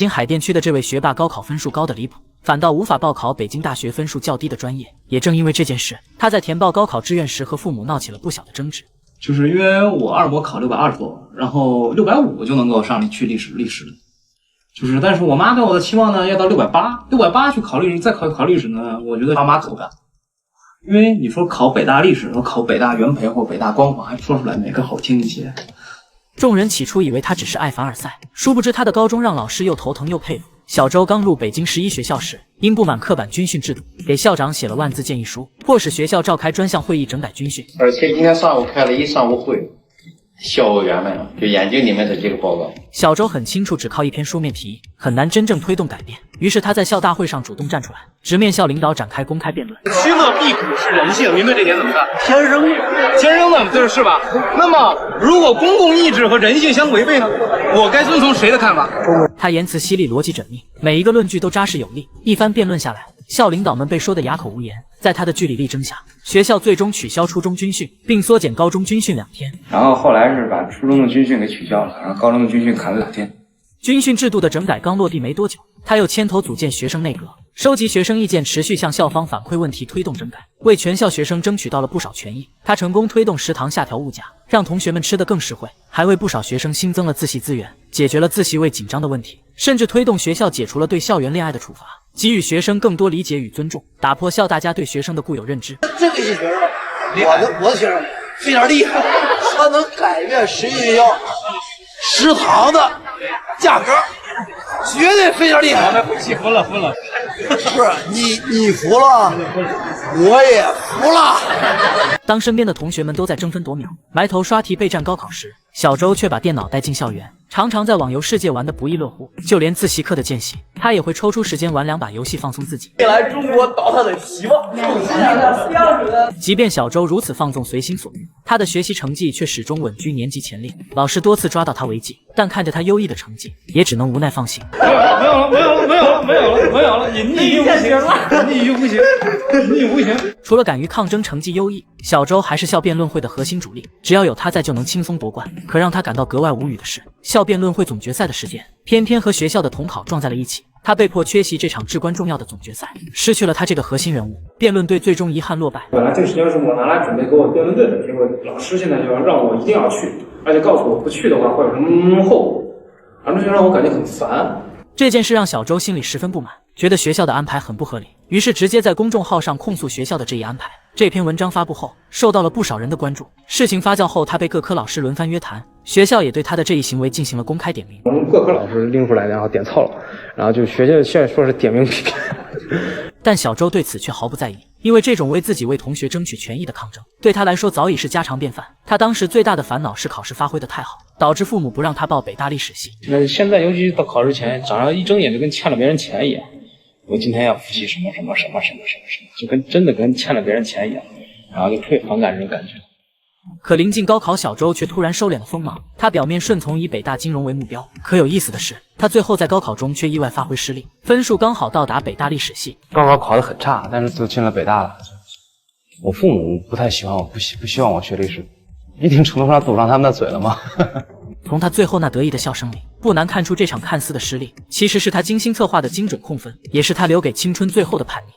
京海淀区的这位学霸高考分数高的离谱，反倒无法报考北京大学分数较低的专业。也正因为这件事，他在填报高考志愿时和父母闹起了不小的争执。就是因为我二模考620多，然后650就能够上去历史的。但是我妈对我的期望呢，要到680去考历史，再考历史呢，我觉得爸妈可不干。因为你说考北大历史和考北大元培或北大光华，还说出来哪个好听一些？众人起初以为他只是爱凡尔赛，殊不知他的高中让老师又头疼又佩服。小周刚入北京11学校时，因不满刻板军训制度，给校长写了万字建议书，迫使学校召开专项会议整改军训。而且今天上午开了一上午会，校委员们就研究你们的这个报告。小周很清楚，只靠一篇书面题很难真正推动改变，于是他在校大会上主动站出来，直面校领导展开公开辩论。趋乐避苦是人性，您对这点怎么看？天生的，就是吧？那么，如果公共意志和人性相违背呢？我该遵从谁的看法？他言辞犀利，逻辑缜密，每一个论据都扎实有力。一番辩论下来，校领导们被说得哑口无言。在他的据理力争下，学校最终取消初中军训，并缩减高中军训2天。然后后来是把初中的军训给取消了，然后高中的军训砍了2天。军训制度的整改刚落地没多久，他又牵头组建学生内阁，收集学生意见，持续向校方反馈问题，推动整改，为全校学生争取到了不少权益。他成功推动食堂下调物价，让同学们吃得更实惠，还为不少学生新增了自习资源，解决了自习位紧张的问题，甚至推动学校解除了对校园恋爱的处罚，给予学生更多理解与尊重，打破校大家对学生的固有认知。这个学生，我的学生非常厉害，他能改变11学校食堂的价格，绝对非常厉害。服了。不是你服了，我也服了。当身边的同学们都在争分夺秒，埋头刷题备战高考时，小周却把电脑带进校园，常常在网游世界玩得不亦乐乎。就连自习课的间隙，他也会抽出时间玩2把游戏放松自己。未来中国倒塌的希望。即便小周如此放纵随心所欲，他的学习成绩却始终稳居年级前列。老师多次抓到他违纪，但看着他优异的成绩，也只能无奈放行。没有了，你逆于无形。除了敢于抗争，成绩优异，小周还是校辩论会的核心主力。只要有他在，就能轻松夺冠。可让他感到格外无语的是，校辩论会总决赛的时间偏偏和学校的统考撞在了一起，他被迫缺席这场至关重要的总决赛，失去了他这个核心人物。辩论队最终遗憾落败。本来这个时间是我拿来准备给我辩论队的，结果老师现在就要让我一定要去，而且告诉我不去的话会有什么后果，反正就让我感觉很烦。这件事让小周心里十分不满，觉得学校的安排很不合理，于是直接在公众号上控诉学校的这一安排。这篇文章发布后，受到了不少人的关注。事情发酵后，他被各科老师轮番约谈，学校也对他的这一行为进行了公开点名。我们各科老师拎出来，然后点操了，然后就学校现在说是点名批评。但小周对此却毫不在意，因为这种为自己为同学争取权益的抗争，对他来说早已是家常便饭。他当时最大的烦恼是考试发挥的太好，导致父母不让他报北大历史系。那现在尤其到考试前，早上一睁眼就跟欠了别人钱一样。我今天要复习什么，就真的跟欠了别人钱一样，然后就特别反感这种感觉。可临近高考，小周却突然收敛了锋芒。他表面顺从以北大金融为目标，可有意思的是，他最后在高考中却意外发挥失利，分数刚好到达北大历史系。高考考得很差，但是就进了北大了。我父母不太喜欢我，不希望我学历史，一定程度上堵上他们的嘴了吗？从他最后那得意的笑声里，不难看出这场看似的失利，其实是他精心策划的精准控分，也是他留给青春最后的叛逆。